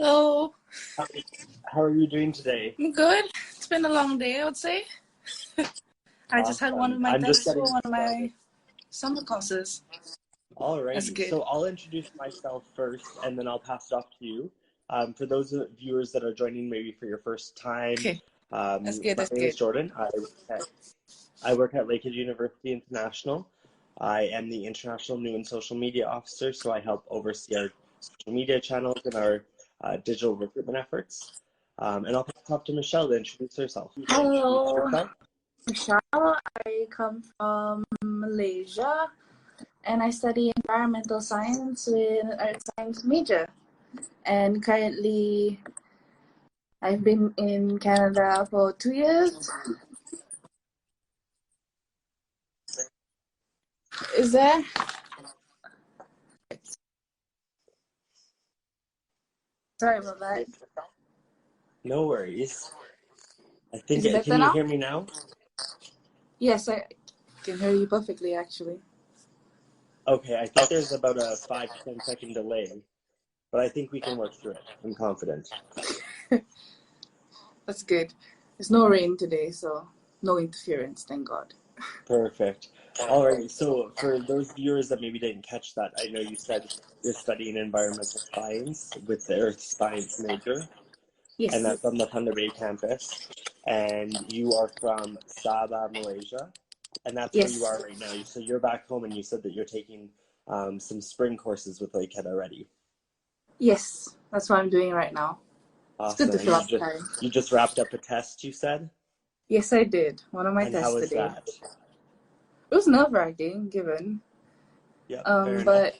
Hello. How, how are you doing today? I'm good. It's been a long day, I would say. I just had one of Awesome. my I'm just tests for getting one of started. my summer courses. That's Alrighty, good. so I'll introduce myself first and then I'll pass it off to you. For those viewers that are joining maybe for your first time, Okay. That's good. my That's name is good. Jordan. I work at Lakehead University International. I am the International New and Social Media Officer, so I help oversee our social media channels and our digital recruitment efforts. And I'll pass it off to Michelle to introduce herself. Hello, Michelle. I come from Malaysia and I study environmental science with an earth science major. And currently, I've been in Canada for 2 years. Is there? Sorry about that. No worries. Is it better Can you now? hear me now? Yes, I can hear you perfectly, actually. Okay, I think there's about a 5 to 10 second delay, but I think we can work through it. I'm confident. That's good. There's no rain today, so no interference, thank God. Perfect. All right, so for those viewers that maybe didn't catch that, I know you said you're studying environmental science with the earth science major, and Yes, that's on the Thunder Bay campus. And you are from Sabah, Malaysia, and that's where you yes, are right now. So you're back home, and you said that you're taking some spring courses with Lakehead already. yes. That's what I'm doing right now. It's good Awesome. to And fill up time. you just wrapped up a test, you said? Yes, I did. One of my And how tests was today. that? It was nerve-wracking, given. Yep, fair enough. But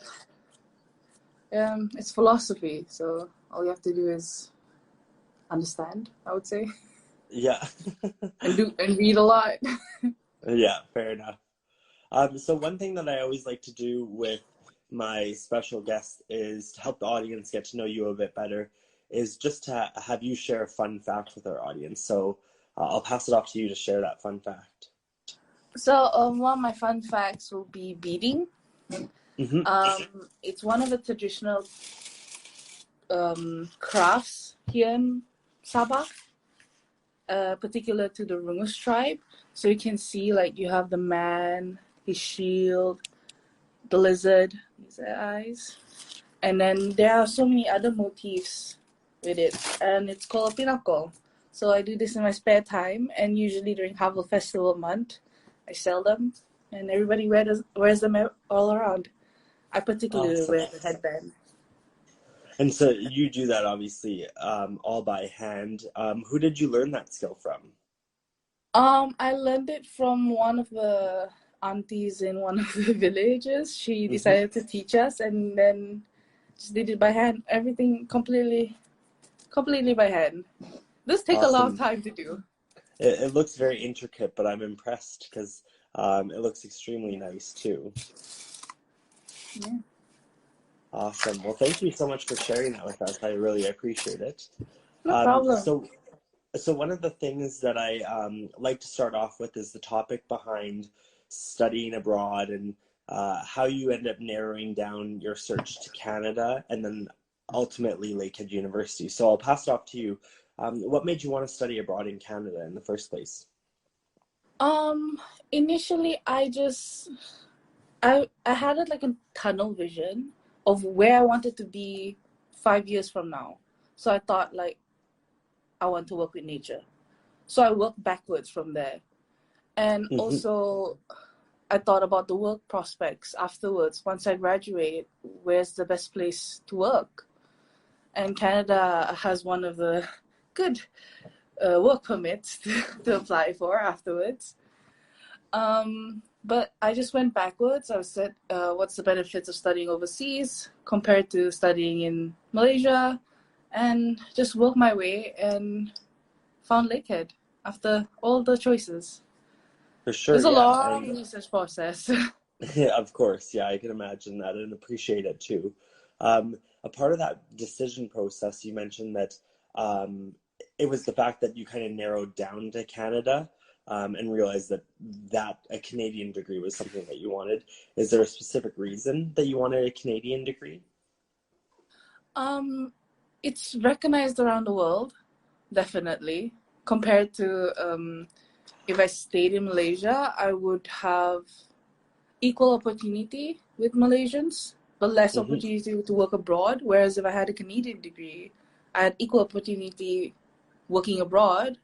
it's philosophy, so all you have to do is understand, I would say, Yeah. and read a lot. Yeah, fair enough. So one thing that I always like to do with my special guests is to help the audience get to know you a bit better, is just to have you share a fun fact with our audience. So I'll pass it off to you to share that fun fact. So one of my fun facts will be beading. Mm-hmm. It's one of the traditional crafts here in Sabah, particular to the Rungus tribe. So you can see, like, you have the man, his shield, the lizard, these are eyes, and then there are so many other motifs with it, and it's called a pinnacle. So I do this in my spare time, and usually during Havel Festival month, I sell them, and everybody wears them all around. I particularly Awesome. wear the headband. And so you do that obviously all by hand. Who did you learn that skill from? I learned it from one of the aunties in one of the villages. She Mm-hmm. decided to teach us, and then just did it by hand. Everything completely by hand. This take a lot of Awesome. time to do. It looks very intricate, but I'm impressed because it looks extremely nice too. Yeah. Awesome. Well, thank you so much for sharing that with us. I really appreciate it. No problem. So one of the things that I like to start off with is the topic behind studying abroad and how you end up narrowing down your search to Canada and then ultimately Lakehead University. So I'll pass it off to you. What made you want to study abroad in Canada in the first place? Initially I had like a tunnel vision of where I wanted to be 5 years from now. So I thought, like, I want to work with nature. So I worked backwards from there. And Mm-hmm. also I thought about the work prospects afterwards. Once I graduate, where's the best place to work? And Canada has one of the good work permits to apply for afterwards. But I just went backwards. I said, what's the benefits of studying overseas compared to studying in Malaysia? And just worked my way and found Lakehead after all the choices. For sure, It's a yeah. long And research process. yeah, of course, yeah, I can imagine that and appreciate it too. A part of that decision process, you mentioned that it was the fact that you kind of narrowed down to Canada and realized that a Canadian degree was something that you wanted. Is there a specific reason that you wanted a Canadian degree? um, It's recognized around the world, definitely. Compared to if I stayed in Malaysia, I would have equal opportunity with Malaysians, but less Mm-hmm. opportunity to work abroad. Whereas if I had a Canadian degree, I had equal opportunity working abroad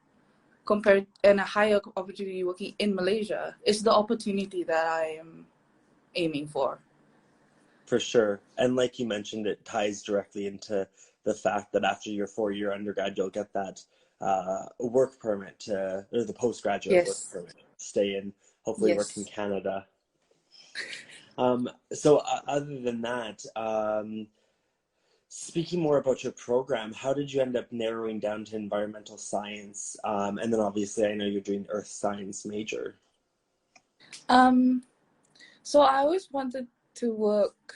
compared and a higher opportunity working in Malaysia. It's the opportunity that I am aiming for. For sure. And like you mentioned, it ties directly into the fact that after your 4-year undergrad, you'll get that work permit or the postgraduate work Yes. permit to stay in, hopefully work in Yes. Canada. So other than that, speaking more about your program, how did you end up narrowing down to environmental science? And then obviously I know you're doing earth science major. So I always wanted to work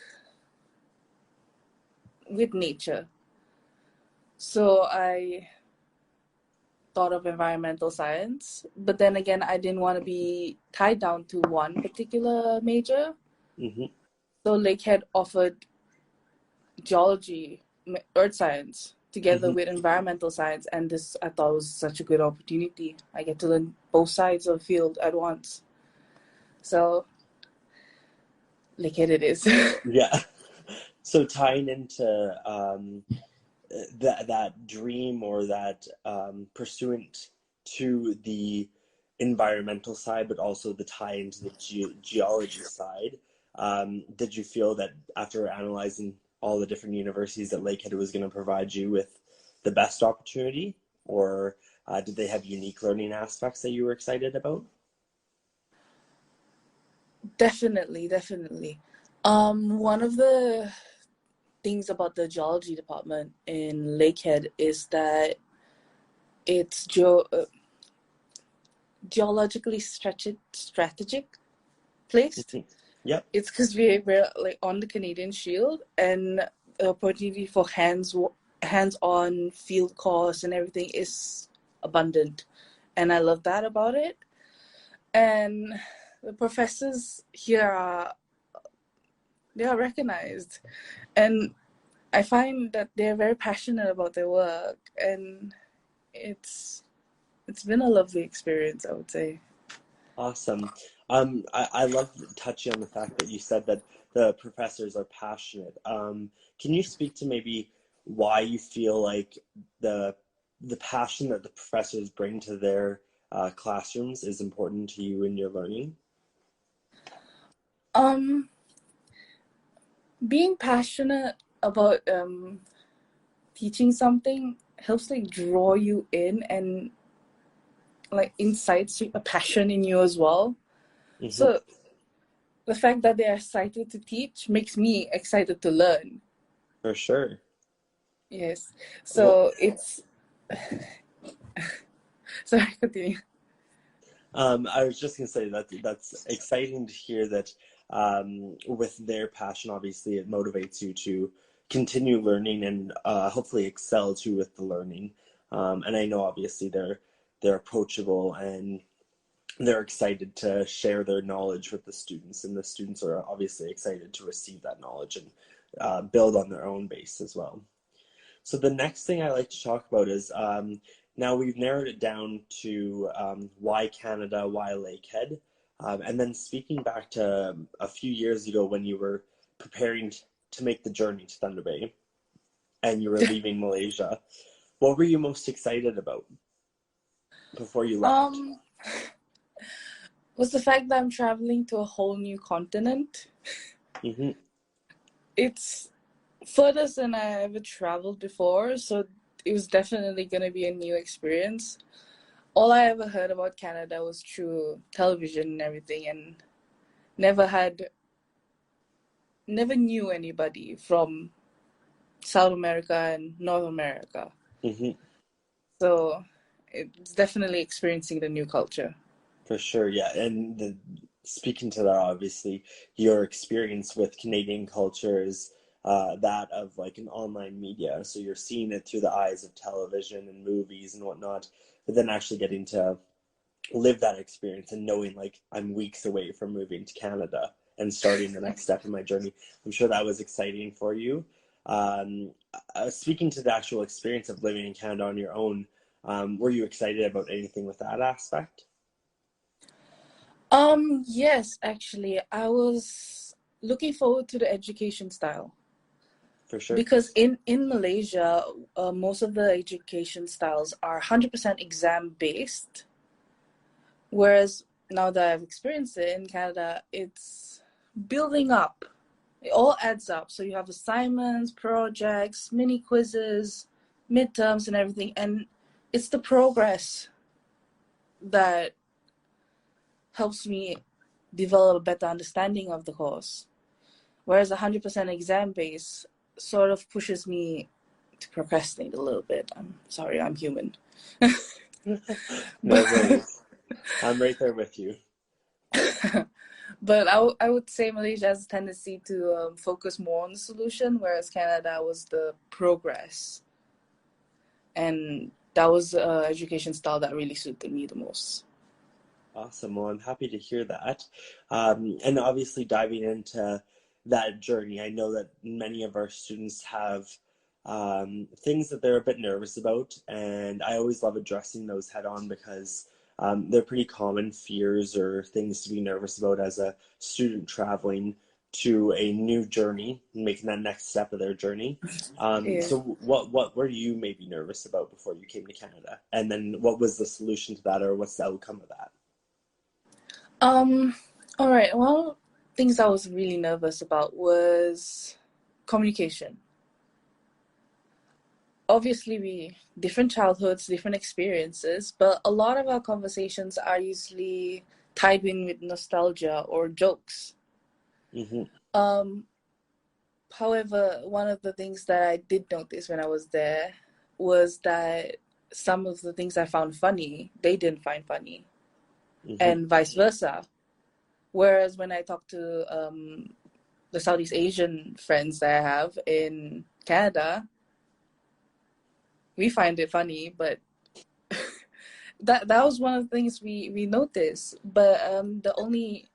with nature. So I thought of environmental science, but then again, I didn't want to be tied down to one particular major. Mm-hmm. So Lakehead offered geology, earth science, together Mm-hmm. with environmental science, and this I thought was such a good opportunity. I get to learn both sides of the field at once. So Lakehead it is. Yeah. So tying into that dream or that pursuant to the environmental side, but also the tie into the geology side. Did you feel that after analyzing all the different universities that Lakehead was going to provide you with the best opportunity, or did they have unique learning aspects that you were excited about? Definitely. One of the things about the geology department in Lakehead is that it's geologically strategic placed. Mhm. Yep, It's because we're like on the Canadian Shield, and the opportunity for hands-on field course and everything is abundant, and I love that about it. And the professors here they are recognized, and I find that they're very passionate about their work, and it's been a lovely experience, I would say. awesome. I love touching on the fact that you said that the professors are passionate. Can you speak to maybe why you feel like the the passion that the professors bring to their classrooms is important to you in your learning? Um, being passionate about teaching something helps like draw you in and like incites a passion in you as well. Mm-hmm. So the fact that they are excited to teach makes me excited to learn. For sure. Yes. Well, So it's sorry, continue. I was just gonna say that that's exciting to hear that with their passion, obviously it motivates you to continue learning and hopefully excel too with the learning. And I know obviously they're approachable and they're excited to share their knowledge with the students, and the students are obviously excited to receive that knowledge and build on their own base as well. So the next thing I like to talk about is now we've narrowed it down to why Canada, why Lakehead, and then speaking back to a few years ago when you were preparing to make the journey to Thunder Bay and you were leaving Malaysia, what were you most excited about before you left? Um, was the fact that I'm traveling to a whole new continent. Mm-hmm. It's furthest than I ever traveled before, so it was definitely gonna be a new experience. All I ever heard about Canada was through television and everything, and never had, never knew anybody from South America and North America. Mm-hmm. So it's definitely experiencing the new culture. For sure, yeah. And speaking to that, obviously, your experience with Canadian culture is that of like an online media. So you're seeing it through the eyes of television and movies and whatnot, but then actually getting to live that experience and knowing like I'm weeks away from moving to Canada and starting the next step in my journey. I'm sure that was exciting for you. Speaking to the actual experience of living in Canada on your own, were you excited about anything with that aspect? Yes, actually, I was looking forward to the education style. For sure. Because in Malaysia, most of the education styles are 100% exam based, whereas now that I've experienced it in Canada, it's building up. It all adds up. So you have assignments, projects, mini quizzes, midterms, and everything, and it's the progress that helps me develop a better understanding of the course. Whereas 100% exam based sort of pushes me to procrastinate a little bit. I'm sorry, I'm human. No worries. I'm right there with you. But I would say Malaysia has a tendency to focus more on the solution, whereas Canada was the progress. And that was the education style that really suited me the most. Awesome. Well, I'm happy to hear that. And obviously, diving into that journey, I know that many of our students have things that they're a bit nervous about, and I always love addressing those head on because they're pretty common fears or things to be nervous about as a student traveling to a new journey, making that next step of their journey. Yeah. So what were you maybe nervous about before you came to Canada? And then what was the solution to that, or what's the outcome of that? All right. Well, things I was really nervous about was communication. Obviously, we different childhoods, different experiences, but a lot of our conversations are usually tied in with nostalgia or jokes. Mm-hmm. However, one of the things that I did notice when I was there was that some of the things I found funny, they didn't find funny, Mm-hmm. and vice versa. Whereas when I talk to the Southeast Asian friends that I have in Canada, we find it funny, but that was one of the things we noticed. But the only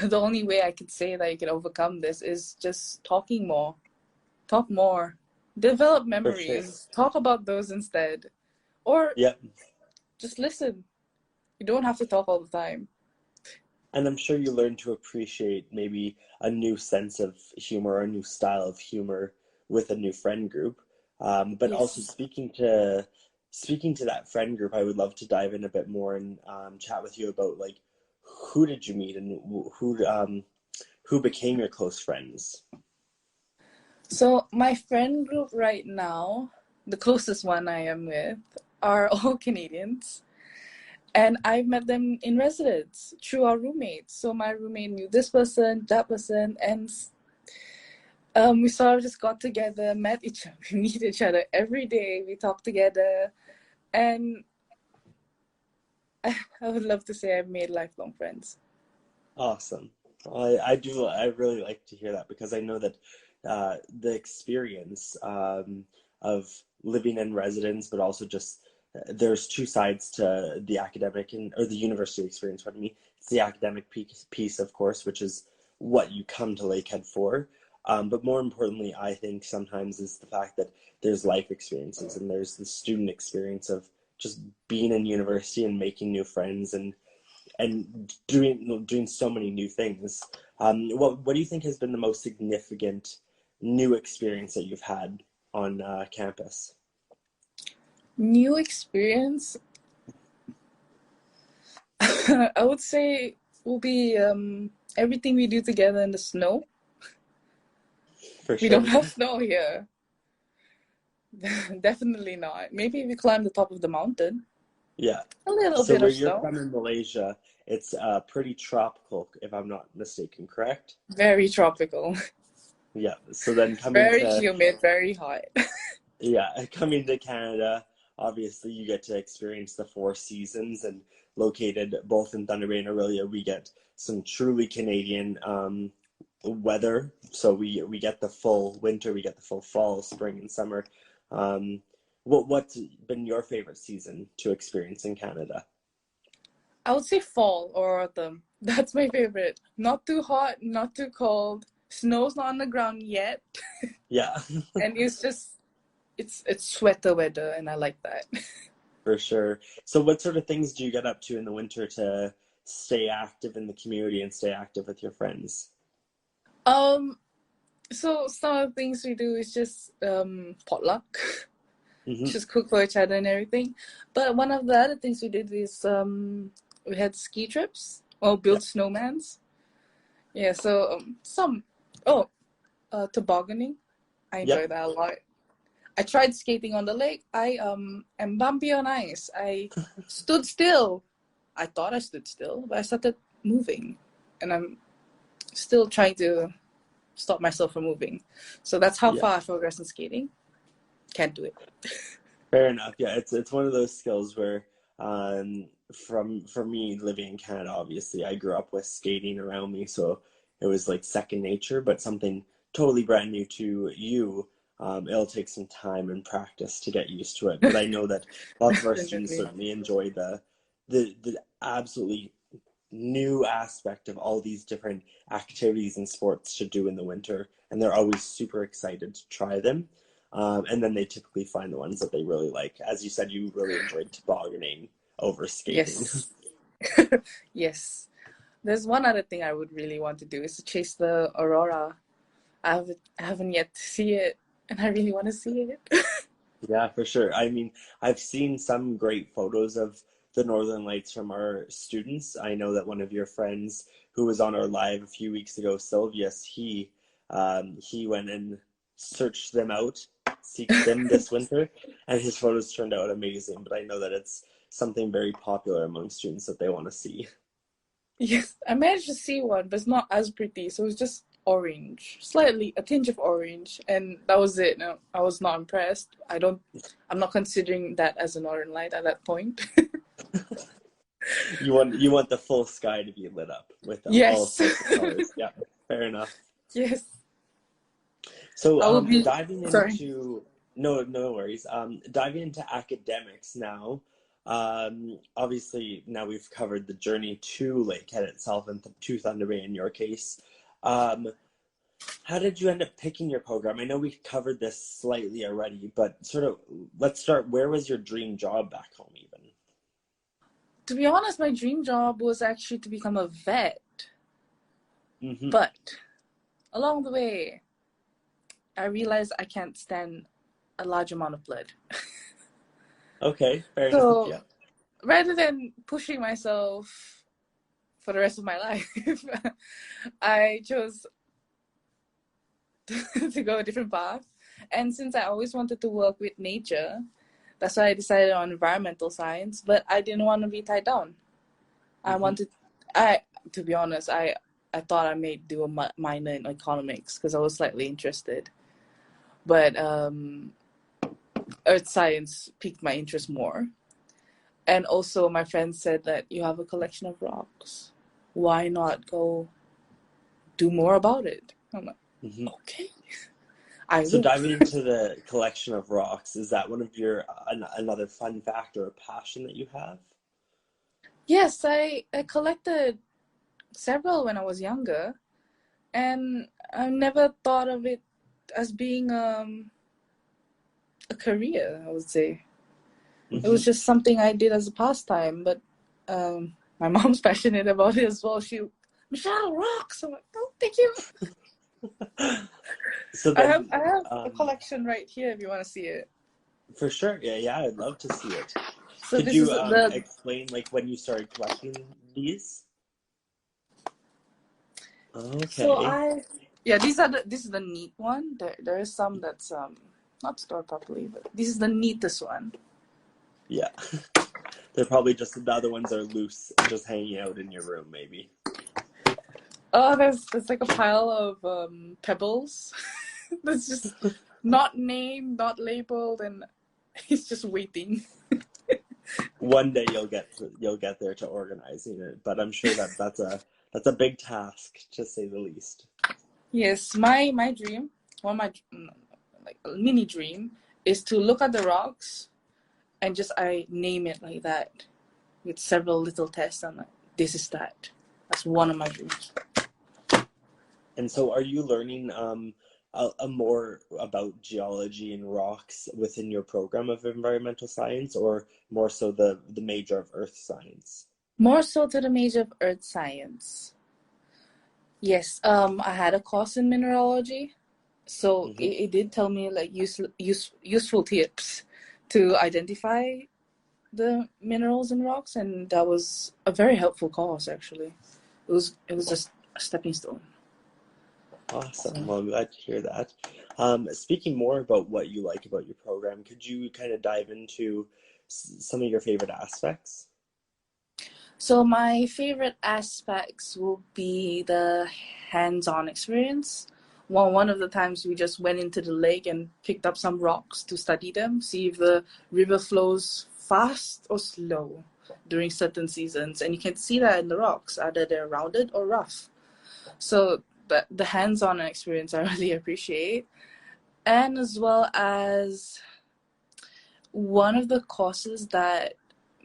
the only way I could say that you can overcome this is just talk more, develop For sure. memories, talk about those instead, or Yep. just listen. You don't have to talk all the time. And I'm sure you learn to appreciate maybe a new sense of humor, a new style of humor with a new friend group. But also Yes. speaking to that friend group, I would love to dive in a bit more and chat with you about like who did you meet and who became your close friends? So my friend group right now, the closest one I am with, are all Canadians. And I've met them in residence through our roommates. So my roommate knew this person, that person, and we sort of just got together, we meet each other every day, we talk together, and I would love to say I've made lifelong friends. Awesome. I really like to hear that because I know that the experience of living in residence, but also just there's two sides to the academic or the university experience. Pardon me. It's the academic piece, of course, which is what you come to Lakehead for. But more importantly, I think sometimes is the fact that there's life experiences and there's the student experience of just being in university and making new friends and doing so many new things. What do you think has been the most significant new experience that you've had on campus? New experience, I would say, will be everything we do together in the snow. For We sure. don't have snow here. Definitely not. Maybe we climb the top of the mountain. Yeah. A little So bit where of you're snow. from in Malaysia, it's pretty tropical, if I'm not mistaken, correct? Very tropical. Yeah. So then Very humid, very hot. coming to Canada, obviously you get to experience the four seasons, and located both in Thunder Bay and Aurelia, we get some truly Canadian weather. So we get the full winter, we get the full fall, spring, and summer. What's been your favorite season to experience in Canada? I would say fall or autumn. That's my favorite. Not too hot, not too cold. snow's not on the ground yet. Yeah. And it's sweater weather, and I like that. For sure. So what sort of things do you get up to in the winter to stay active in the community and stay active with your friends? So some of the things we do is just potluck. Hmm. Just cook for each other and everything. But one of the other things we did is we had ski trips or build Yeah. snowmans. Yeah, so tobogganing. I Yep. enjoy that a lot. I tried skating on the lake. I am bumpy on ice. I stood still. I thought I stood still, but I started moving, and I'm still trying to stop myself from moving. So that's how Yeah. far I progressed in skating. Can't do it. Fair enough. Yeah, it's one of those skills where for me living in Canada, obviously I grew up with skating around me, so it was like second nature, but something totally brand new to you. It'll take some time and practice to get used to it. But I know that lots of our students Definitely. certainly enjoy the absolutely new aspect of all these different activities and sports to do in the winter, and they're always super excited to try them. And then they typically find the ones that they really like. As you said, you really enjoyed tobogganing over skating. Yes. Yes. There's one other thing I would really want to do is to chase the aurora. I haven't yet to see it, and I really want to see it. Yeah, for sure. I mean, I've seen some great photos of the Northern Lights from our students. I know that one of your friends who was on our live a few weeks ago, Sylvius, he went and searched them out, seeked them this winter, and his photos turned out amazing. But I know that it's something very popular among students that they want to see. Yes, I managed to see one, but it's not as pretty. So it's just orange, slightly a tinge of orange, and that was it. No, I was not impressed. I'm not considering that as a northern light at that point. You want the full sky to be lit up with all Yes. sorts of colors. Yeah, fair enough. Yes. So, I will be diving sorry. into no worries. Diving into academics now. Obviously, now we've covered the journey to Lakehead itself and to Thunder Bay in your case. Um, how did you end up picking your program? I know we covered this slightly already, but sort of let's start. Where was your dream job back home, even? To be honest, my dream job was actually to become a vet. Hmm. But along the way, I realized I can't stand a large amount of blood. Okay, fair enough. So Yeah. rather than pushing myself for the rest of my life, I chose to go a different path. And since I always wanted to work with nature, that's why I decided on environmental science. But I didn't want to be tied down. Hmm. To be honest, I thought I may do a minor in economics because I was slightly interested. But earth science piqued my interest more. And also my friend said that you have a collection of rocks. Why not go do more about it? I'm like, Hmm. okay, I So will. diving into the collection of rocks, is that one of your another fun fact or a passion that you have? Yes, I collected several when I was younger, and I never thought of it as being a career, I would say. It Hmm. was just something I did as a pastime, but my mom's passionate about it as well. Michelle, rocks! I'm like, oh, thank you. So I have then, I have a um, collection right here if you want to see it. for sure, yeah, I'd love to see it. So Could this is you the explain like when you started collecting these? so Okay, I this is the neat one. There is some that's not stored properly, but this is the neatest one. yeah, they're probably just the other ones are loose, just hanging out in your room, maybe. Oh, there's like a pile of pebbles that's just not named, not labeled, and it's just waiting. One day you'll get there to organizing it, but I'm sure that that's a big task to say the least. Yes, my dream, one of my like a mini dream, is to look at the rocks and just I name it like that with several little tests. I'm like, this is that. That's one of my dreams. And so are you learning a more about geology and rocks within your program of environmental science, or more so the major of earth science? More so to the major of earth science. Yes, I had a course in mineralogy, so Mm-hmm. it did tell me like useful tips to identify the minerals and rocks, and that was a very helpful course actually. It was just a stepping stone. Awesome. So, Well, I'm glad to hear that. Speaking more about what you like about your program, could you kind of dive into some of your favorite aspects? so my favorite aspects will be the hands-on experience. One of the times we just went into the lake and picked up some rocks to study them, see if the river flows fast or slow during certain seasons, and you can see that in the rocks, either they're rounded or rough. So the hands-on experience I really appreciate, and as well as one of the courses that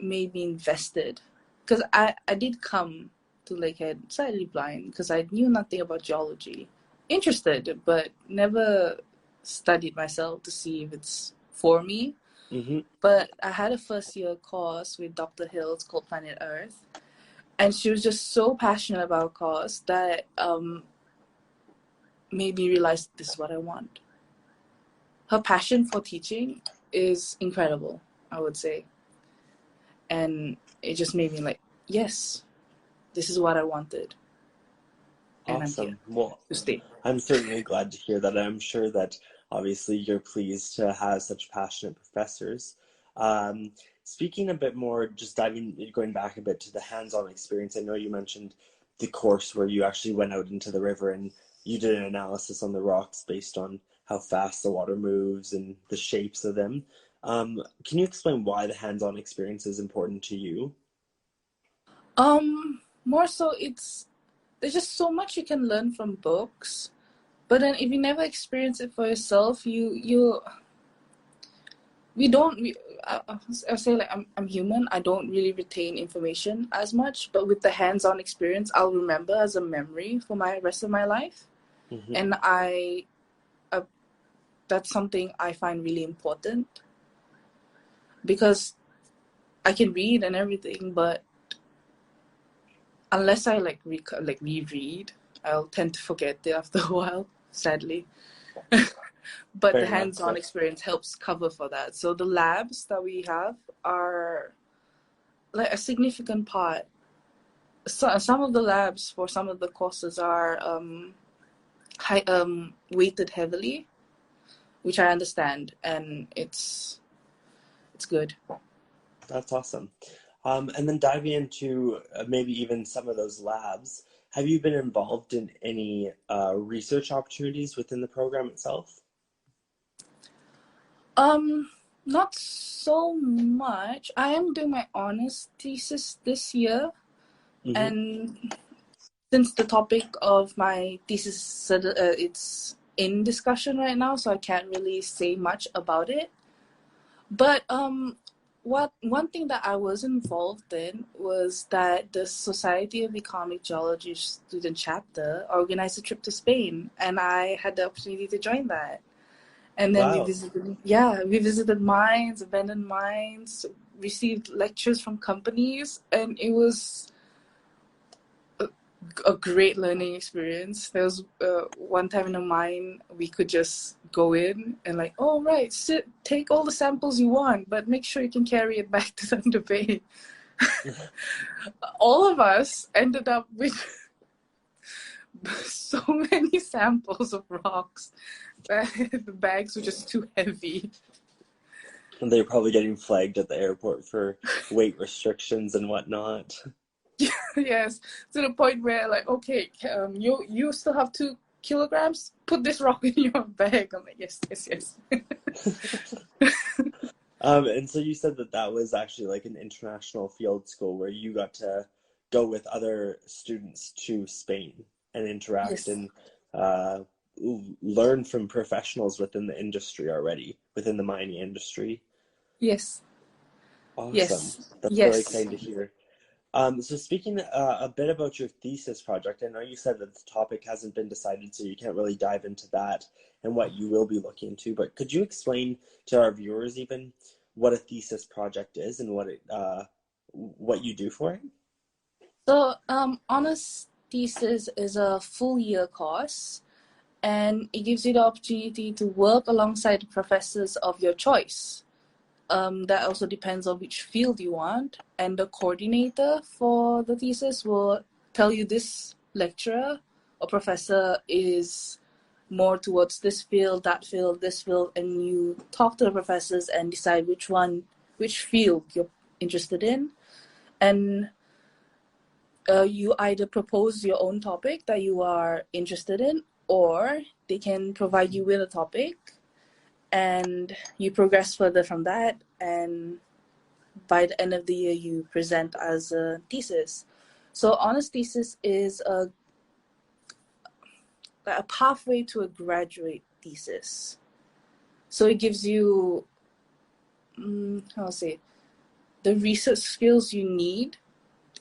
made me invested, because I did come to Lakehead slightly blind because I knew nothing about geology, interested but never studied myself to see if it's for me. Mm-hmm. But I had a first year course with Dr. Hills called Planet Earth, and she was just so passionate about a course that made me realize this is what I want. Her passion for teaching is incredible, I would say. And it just made me like, yes, this is what I wanted. And I'm here Awesome. Well, to stay. I'm certainly glad to hear that. I'm sure that obviously you're pleased to have such passionate professors. Um, Speaking a bit more, just going back a bit to the hands-on experience, I know you mentioned the course where you actually went out into the river and you did an analysis on the rocks based on how fast the water moves and the shapes of them. Can you explain why the hands-on experience is important to you? More so there's just so much you can learn from books. But then if you never experience it for yourself, we don't we, I'll say like I'm human. I don't really retain information as much, but with the hands-on experience, I'll remember as a memory for my rest of my life. Mm-hmm. And uh, that's something I find really important because I can read and everything, but unless I reread, I'll tend to forget it after a while, sadly. But Fair the enough. hands-on experience helps cover for that. So the labs that we have are like a significant part. So some of the labs for some of the courses are weighted heavily, which I understand, and it's good. That's awesome. And then diving into maybe even some of those labs, have you been involved in any research opportunities within the program itself? Not so much. I am doing my honors thesis this year, Mm-hmm. and since the topic of my thesis it's in discussion right now, so I can't really say much about it. But what one thing that I was involved in was that the Society of Economic Geology student chapter organized a trip to Spain, and I had the opportunity to join that. And then Wow. we visited mines, abandoned mines, received lectures from companies, and it was a great learning experience. There was one time in a mine we could just go in and like, oh right, sit, take all the samples you want, but make sure you can carry it back to Thunder Bay. All of us ended up with so many samples of rocks that the bags were just too heavy. And they're probably getting flagged at the airport for weight restrictions and whatnot. Yes, to the point where like, okay, you still have 2 kilograms. Put this rock in your bag. I'm like, yes, yes, yes. And so you said that that was actually like an international field school where you got to go with other students to Spain and interact Yes, and uh, learn from professionals within the industry already, within the mining industry. yes, Awesome. yes, That's really yes. exciting to hear. So speaking a bit about your thesis project, I know you said that the topic hasn't been decided, so you can't really dive into that and what you will be looking into, but could you explain to our viewers even what a thesis project is and what you do for it? So, honors thesis is a full year course, and it gives you the opportunity to work alongside the professors of your choice. That also depends on which field you want, and the coordinator for the thesis will tell you this lecturer or professor is more towards this field, that field, this field, and you talk to the professors and decide which field you're interested in. And you either propose your own topic that you are interested in, or they can provide you with a topic and you progress further from that, and by the end of the year you present as a thesis. So honors thesis is a pathway to a graduate thesis. So it gives you the research skills you need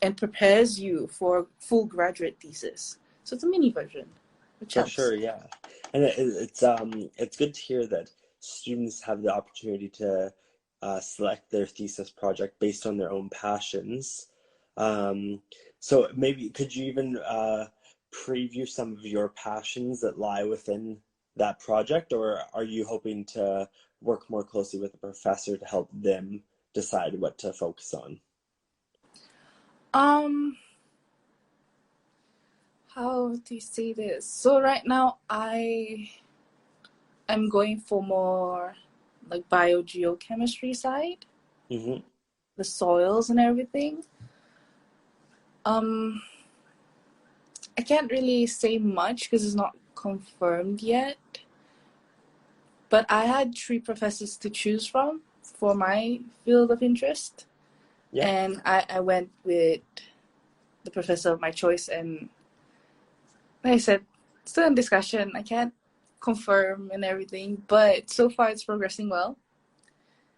and prepares you for full graduate thesis. So it's a mini version, which For helps. sure, yeah. And it's good to hear that students have the opportunity to select their thesis project based on their own passions. So maybe could you even preview some of your passions that lie within that project, or are you hoping to work more closely with the professor to help them decide what to focus on? How do you say this? So right now I'm going for more like biogeochemistry side, Mm-hmm. the soils and everything. I can't really say much because it's not confirmed yet. But I had 3 professors to choose from for my field of interest. Yeah. And I went with the professor of my choice, and like I said, still in discussion. I can't confirm and everything, but so far it's progressing well.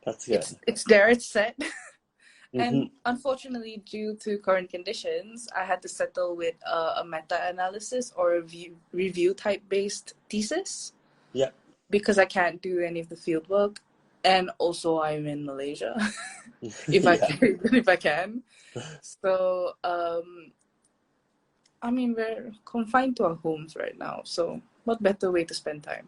That's good. It's there, it's set. Mm-hmm. And unfortunately, due to current conditions, I had to settle with a meta-analysis or a review type-based thesis. Yeah. Because I can't do any of the field work, and also I'm in Malaysia, if I can. So we're confined to our homes right now. So what better way to spend time?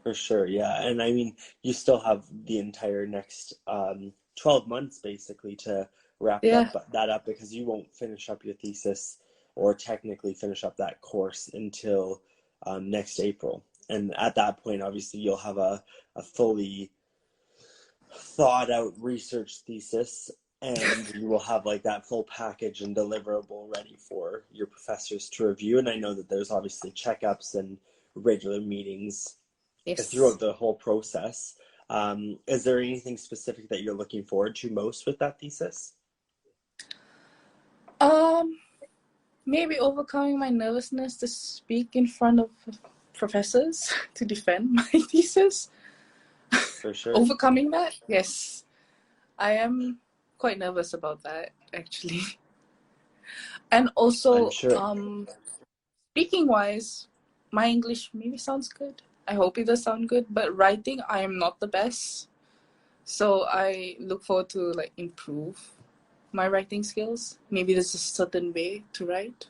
For sure, yeah. And I mean, you still have the entire next 12 months basically to wrap that up because you won't finish up your thesis or technically finish up that course until next April. And at that point, obviously, you'll have a fully thought out research thesis, and you will have like that full package and deliverable ready for your professors to review. And I know that there's obviously checkups and regular meetings throughout the whole process. Is there anything specific that you're looking forward to most with that thesis? Maybe overcoming my nervousness to speak in front of professors to defend my thesis. For sure. Overcoming that, yes. I am quite nervous about that, actually. And also, speaking wise, my English maybe sounds good. I hope it does sound good, but writing, I am not the best. So I look forward to like improve my writing skills. Maybe there's a certain way to write.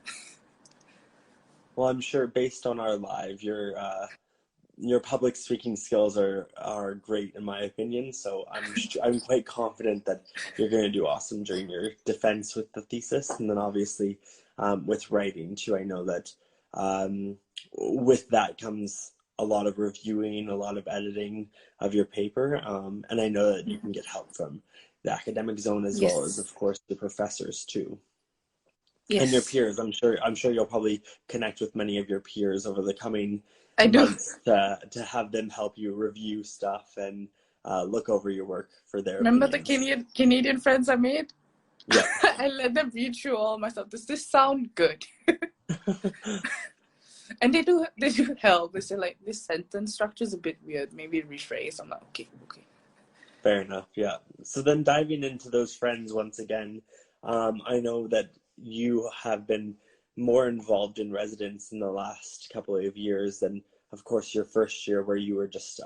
Well, I'm sure based on our live, your public speaking skills are great in my opinion. So I'm quite confident that you're going to do awesome during your defense with the thesis, and then obviously with writing too. I know that with that comes a lot of reviewing, a lot of editing of your paper, and I know that you can get help from the academic zone as well as, of course, the professors too. Yes. And your peers. I'm sure you'll probably connect with many of your peers over the coming months to have them help you review stuff and look over your work for their Remember opinions. The Canadian friends I made? Yeah. I let them read through all my stuff. Does this sound good? And they do help. They say like, this sentence structure is a bit weird. Maybe rephrase. I'm like, okay. Fair enough. Yeah. So then diving into those friends once again, I know that you have been more involved in residence in the last couple of years than, of course, your first year where you were just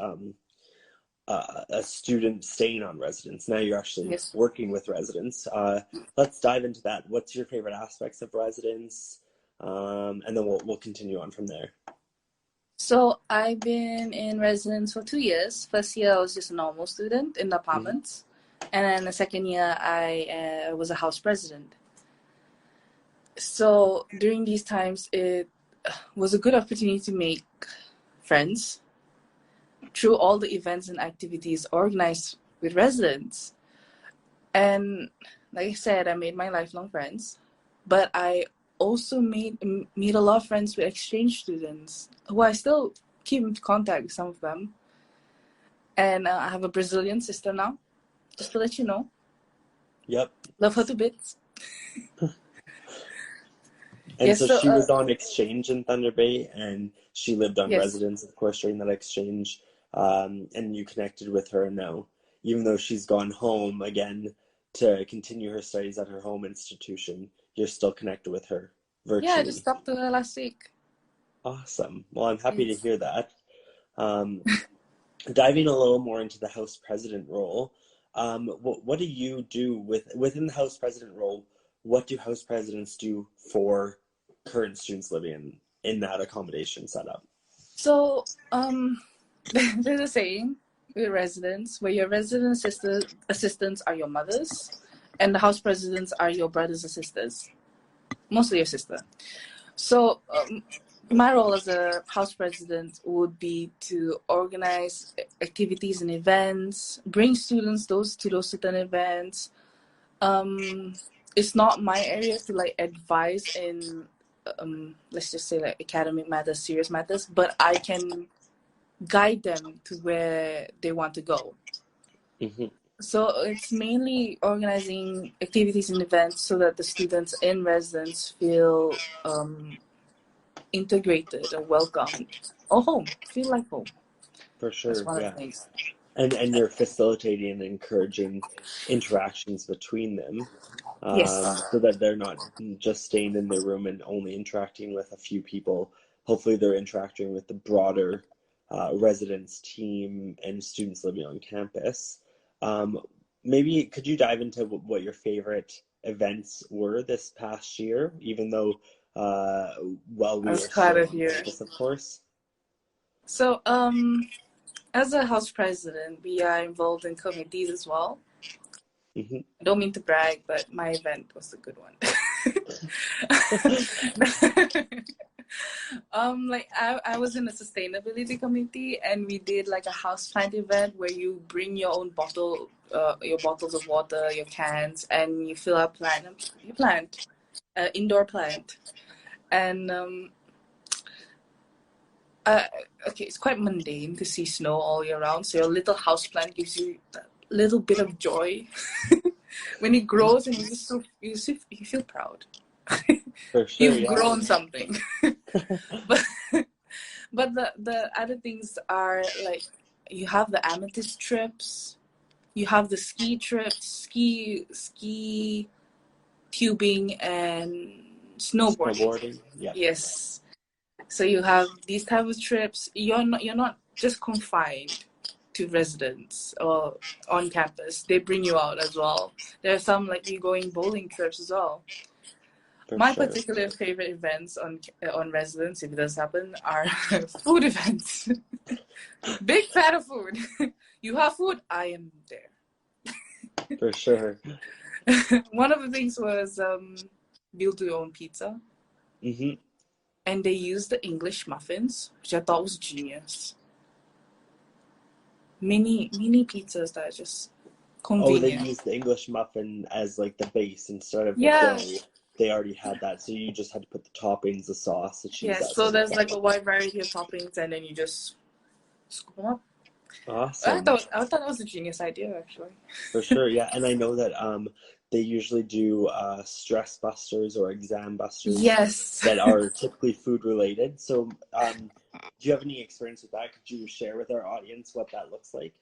a student staying on residence. Now you're actually Yes. working with residents. Let's dive into that. What's your favorite aspects of residence? And then we'll continue on from there. So I've been in residence for 2 years. First year I was just a normal student in the apartments, and then the second year I was a house president. So during these times, it was a good opportunity to make friends through all the events and activities organized with residents. And like I said, I made my lifelong friends, but I also meet a lot of friends with exchange students who I still keep in contact with some of them. And I have a Brazilian sister now, just to let you know. Yep. Love her to bits. And Yes, so so, she was on exchange in Thunder Bay, and she lived on yes. residence, of course, during that exchange. And you connected with her now, even though she's gone home again to continue her studies at her home institution, you're still connected with her virtually. Yeah, I just talked to her last week. Awesome. Well, I'm happy Yes. to hear that. Diving a little more into the House President role, what do you do within the House President role? What do House Presidents do for current students living in that accommodation setup? So, there's a saying with residents where your resident assistants are your mothers, and the house presidents are your brothers or sisters, mostly your sister. So, my role as a house president would be to organize activities and events, bring students to those certain events. It's not my area to like advise in, let's just say like academic matters, serious matters, but I can guide them to where they want to go. Mm-hmm. So it's mainly organizing activities and events so that the students in residence feel integrated and welcomed, or home, feel like home. For sure, That's one of yeah. the things. And you're facilitating and encouraging interactions between them, Yes. so that they're not just staying in their room and only interacting with a few people. Hopefully they're interacting with the broader residents team and students living on campus. Maybe could you dive into what your favorite events were this past year, even though while we were still on campus, of course? So, as a house president, we are involved in committees as well. Mm-hmm. I don't mean to brag, but my event was a good one. Like I was in a sustainability committee, and we did like a houseplant event where you bring your own your bottles of water, your cans, and you fill up you plant, indoor plant, and okay, it's quite mundane to see snow all year round. So your little houseplant gives you a little bit of joy when it grows, and you feel proud. For sure, You've grown something. But the other things are like you have the amethyst trips, you have the ski trips, ski tubing, and snowboarding. Yeah. Yes. So you have these type of trips. You're not just confined to residents or on campus. They bring you out as well. There are some like you going bowling trips as well. My particular favorite events on residence, if it does happen, are food events. Big fan of food. You have food, I am there. For sure. One of the things was build your own pizza. Mm-hmm. And they used the English muffins, which I thought was genius. Mini pizzas that are just convenient. Oh, they used the English muffin as like the base instead of the Yeah. dough. They already had that, so you just had to put the toppings, the sauce, the cheese. Yes, so there's like a wide variety of toppings, and then you just scoop them up. Awesome. I thought that was a genius idea, actually. For sure, yeah. And I know that they usually do stress busters or exam busters. Yes. That are typically food related. So do you have any experience with that? Could you share with our audience what that looks like?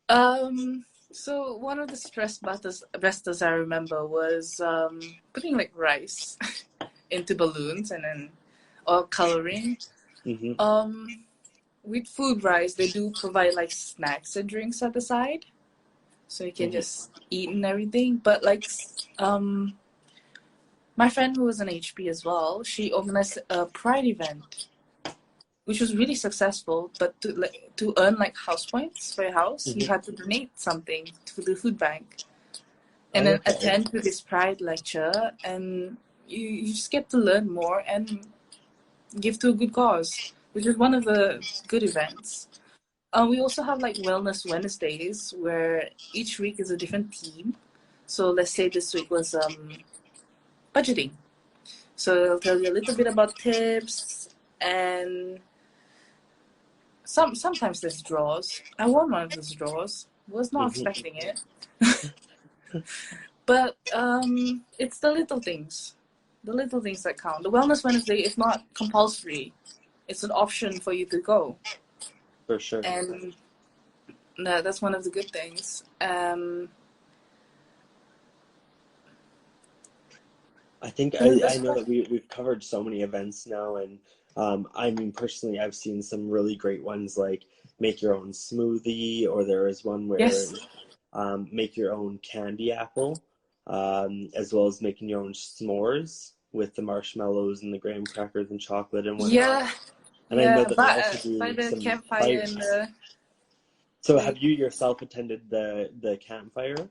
So one of the stress busters I remember was putting like rice into balloons and then or coloring. Mm-hmm. With food rice, they do provide like snacks and drinks at the side, so you can Mm-hmm. just eat and everything. But like, my friend who was an HP as well, she organized a pride event, which was really successful. But to earn like house points for your house, you Mm-hmm. had to donate something to the food bank, and Oh, then okay. attend to this pride lecture, and you just get to learn more and give to a good cause, which is one of the good events. We also have like Wellness Wednesdays where each week is a different theme. So let's say this week was budgeting. So it'll tell you a little bit about tips and sometimes there's draws. I won one of those draws. Was not Mm-hmm. expecting it. But it's the little things. The little things that count. The Wellness Wednesday is not compulsory. It's an option for you to go. For sure. And that's one of the good things. I think I know that we've covered so many events now, and I mean personally, I've seen some really great ones like make your own smoothie, or there is one where Yes. make your own candy apple, as well as making your own s'mores with the marshmallows and the graham crackers and chocolate and whatnot. Yeah. And I know Yeah. that they also By do the some campfire fires. and the. So have you yourself attended the campfire?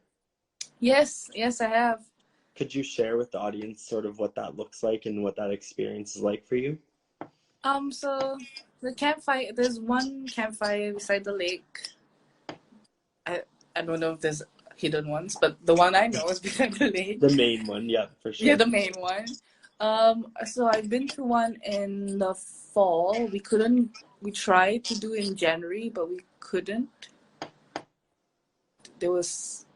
Yes, I have. Could you share with the audience sort of what that looks like and what that experience is like for you? So the campfire. There's one campfire beside the lake. I don't know if there's hidden ones, but the one I know is beside the lake. The main one, yeah, for sure. Yeah, the main one. So I've been to one in the fall. We tried to do in January, but we couldn't. There was,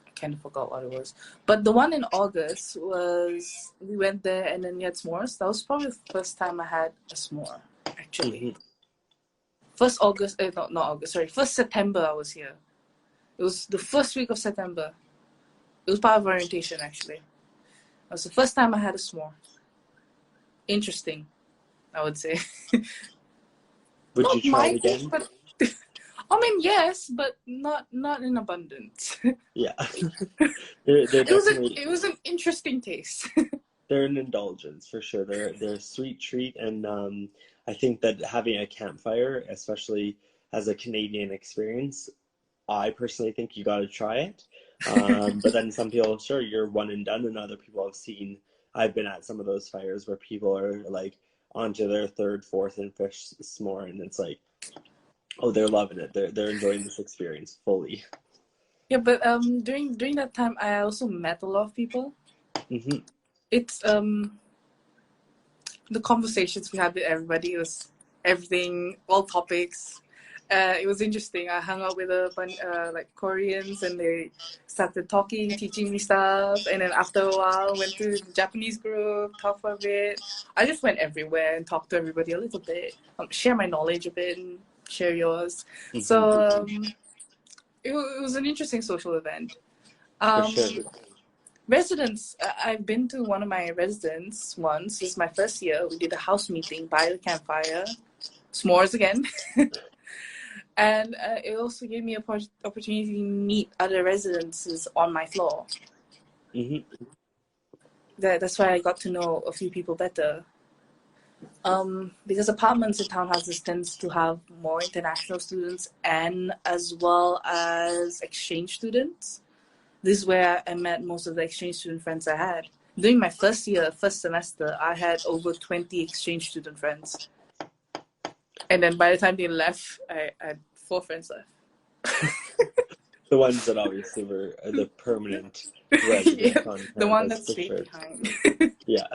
I kind of forgot what it was. But the one in August was, we went there and then we had s'mores. That was probably the first time I had a s'more, actually. Mm-hmm. First August, sorry, first September I was here. It was the first week of September. It was part of orientation, actually. It was the first time I had a s'more. Interesting, I would say. Would Not you try my it again? taste, but I mean, yes, but not in abundance. Yeah. they're definitely It was an interesting taste. they're an indulgence for sure. They're a sweet treat, and I think that having a campfire, especially as a Canadian experience, I personally think you got to try it. But then some people, sure, you're one and done, and other people I've been at some of those fires where people are like onto their third, fourth, and fifth s'more, and it's like, oh, they're loving it. They're enjoying this experience fully. Yeah, but during that time, I also met a lot of people. Mm-hmm. It's the conversations we had with everybody was everything, all topics. It was interesting. I hung out with a bunch like Koreans, and they started talking, teaching me stuff. And then after a while, went to the Japanese group, talked for a bit. I just went everywhere and talked to everybody a little bit, share my knowledge a bit, and share yours. Mm-hmm. So it was an interesting social event. For sure. Residents, I've been to one of my residents once. This is my first year. We did a house meeting by the campfire. S'mores again. And it also gave me an opportunity to meet other residences on my floor. Mm-hmm. That's why I got to know a few people better. Because apartments in townhouses tends to have more international students and as well as exchange students. This is where I met most of the exchange student friends I had. During my first semester, I had over 20 exchange student friends. And then by the time they left, I had 4 friends left. The ones that obviously were the permanent residents Yeah, on campus, the one that for stayed sure. behind. Yeah.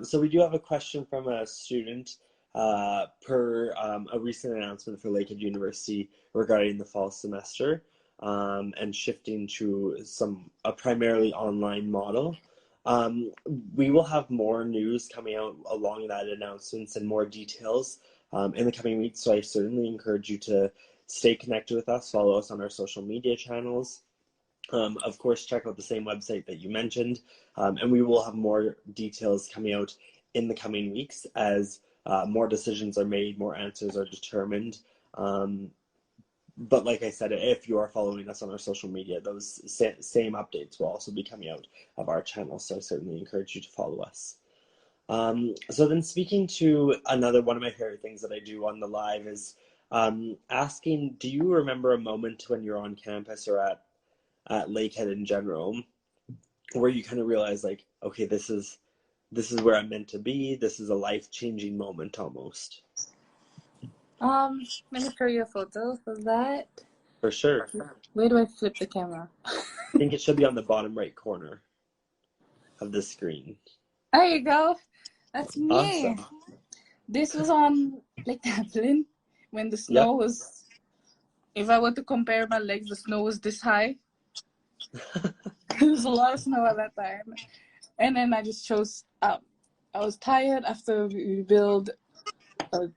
So we do have a question from a student per a recent announcement for Lakehead University regarding the fall semester and shifting to a primarily online model. We will have more news coming out along that announcements and more details in the coming weeks. So I certainly encourage you to stay connected with us. Follow us on our social media channels. Of course, check out the same website that you mentioned, and we will have more details coming out in the coming weeks as more decisions are made, more answers are determined. But like I said, if you are following us on our social media, those same updates will also be coming out of our channel. So I certainly encourage you to follow us. So then speaking to another one of my favorite things that I do on the live is asking, do you remember a moment when you're on campus or at Lakehead in general where you kind of realize like, okay, this is where I'm meant to be. This is a life-changing moment almost. Let me show you a photo of that. For sure. Where do I flip the camera? I think it should be on the bottom right corner of the screen. There you go. That's me. Awesome. This was on Lake Taplin when the snow was, if I were to compare my legs, the snow was this high. There was a lot of snow at that time. And then I just chose, I was tired after we built a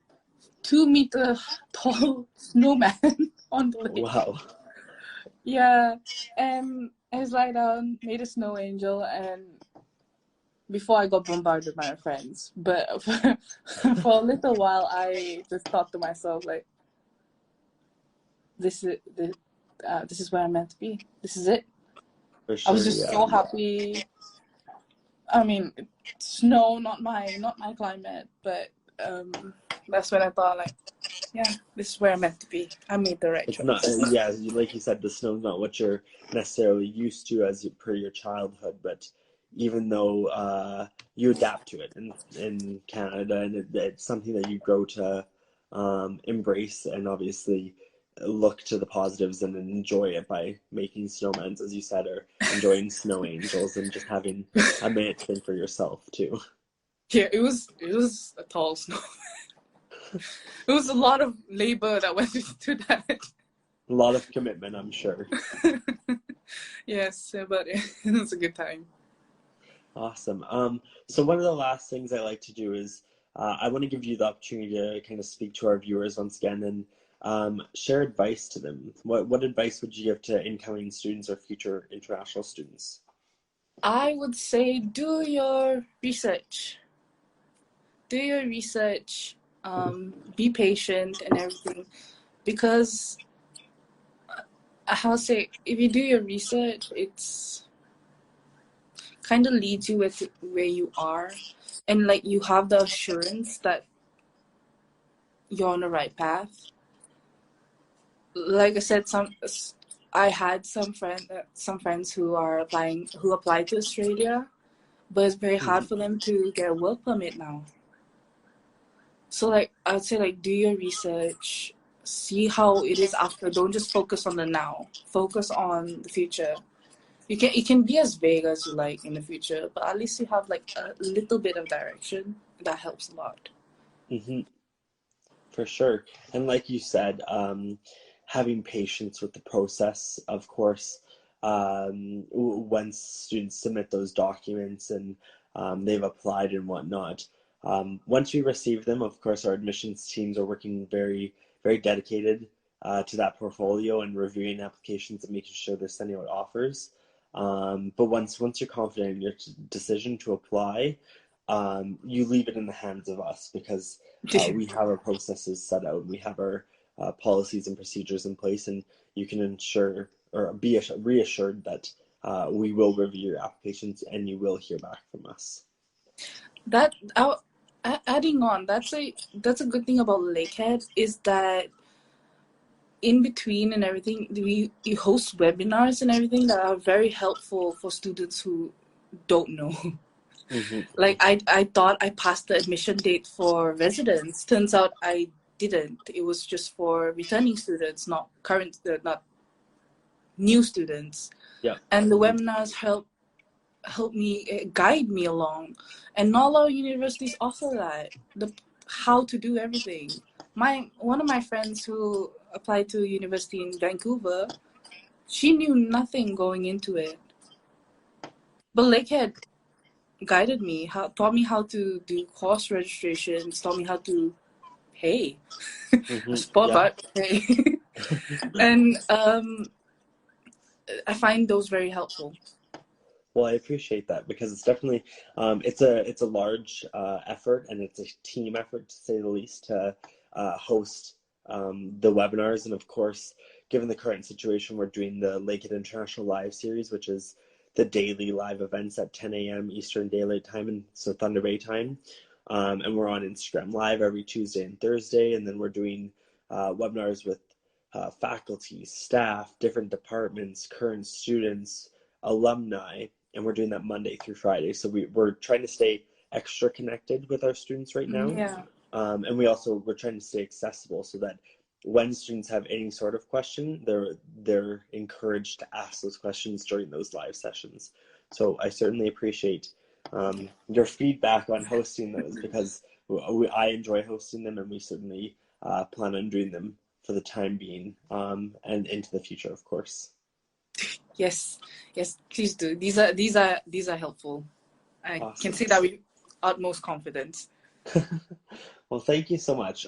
2-meter tall snowman on the lake. Wow. Yeah, and I just lie down, made a snow angel, and before I got bombarded by my friends. But for a little while, I just thought to myself, like, this is where I'm meant to be. This is it. For sure, I was just so happy. I mean, snow, not my climate, but that's when I thought, like, yeah, this is where I'm meant to be. I made the right choice. It's not, yeah, like you said, the snow's not what you're necessarily used to per your childhood, but even though you adapt to it in Canada, and it's something that you grow to embrace and obviously look to the positives and enjoy it by making snowmans, as you said, or enjoying snow angels and just having a minute to think for yourself too. Yeah, it was a tall snow. It was a lot of labor that went into that. A lot of commitment, I'm sure. Yes, but it was a good time. Awesome. So one of the last things I like to do is I want to give you the opportunity to kind of speak to our viewers once again and share advice to them. What advice would you give to incoming students or future international students? I would say do your research. Do your research. Be patient and everything, because I'll say if you do your research, it's kind of leads you with where you are, and like you have the assurance that you're on the right path. Like I said, I had some friends who applied to Australia, but it's very hard for them to get a work permit now. So like I would say, like, do your research, see how it is after. Don't just focus on the now. Focus on the future. It can be as vague as you like in the future, but at least you have like a little bit of direction. That helps a lot. Mm-hmm. For sure. And like you said, having patience with the process, of course, once students submit those documents and they've applied and whatnot. Once we receive them, of course, our admissions teams are working very, very dedicated to that portfolio and reviewing applications and making sure they're sending out offers. But once you're confident in your decision to apply, you leave it in the hands of us, because we have our processes set out. We have our policies and procedures in place, and you can ensure or be reassured that we will review your applications and you will hear back from us. Adding on, that's a good thing about Lakehead is that in between and everything, we host webinars and everything that are very helpful for students who don't know. Mm-hmm. Like I thought I passed the admission date for residents. Turns out I didn't. It was just for returning students, not new students. Yeah. And the webinars help me, guide me along, and not a lot of universities offer that, how to do everything. One of my friends who applied to a university in Vancouver, she knew nothing going into it, but Lakehead guided me, taught me how to do course registrations, taught me how to pay. Pay. And I find those very helpful. Well, I appreciate that because it's definitely it's a large effort, and it's a team effort to say the least to host the webinars. And of course, given the current situation, we're doing the Lakehead International Live series, which is the daily live events at 10 a.m. Eastern Daylight Time, and so Thunder Bay time. And we're on Instagram Live every Tuesday and Thursday, and then we're doing webinars with faculty, staff, different departments, current students, alumni, and we're doing that Monday through Friday. So we're trying to stay extra connected with our students right now. Yeah. And we're trying to stay accessible so that when students have any sort of question, they're encouraged to ask those questions during those live sessions. So I certainly appreciate your feedback on hosting those, because I enjoy hosting them, and we certainly plan on doing them for the time being, and into the future, of course. Yes, please do. These are helpful. I Awesome. can say that with utmost confidence. Well, thank you so much.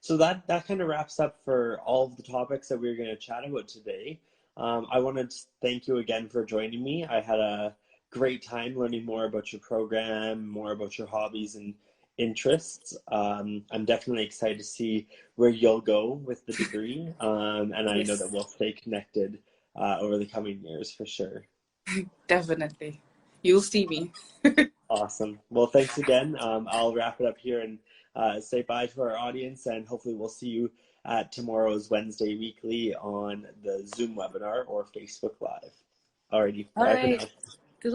So that kind of wraps up for all of the topics that we were going to chat about today. I want to thank you again for joining me. I had a great time learning more about your program, more about your hobbies and interests. I'm definitely excited to see where you'll go with the degree, and I know that we'll stay connected over the coming years for sure. Definitely. You'll see me. Awesome. Well, thanks again. I'll wrap it up here and say bye to our audience, and hopefully we'll see you at tomorrow's Wednesday Weekly on the Zoom webinar or Facebook Live. Alrighty, bye for now. Good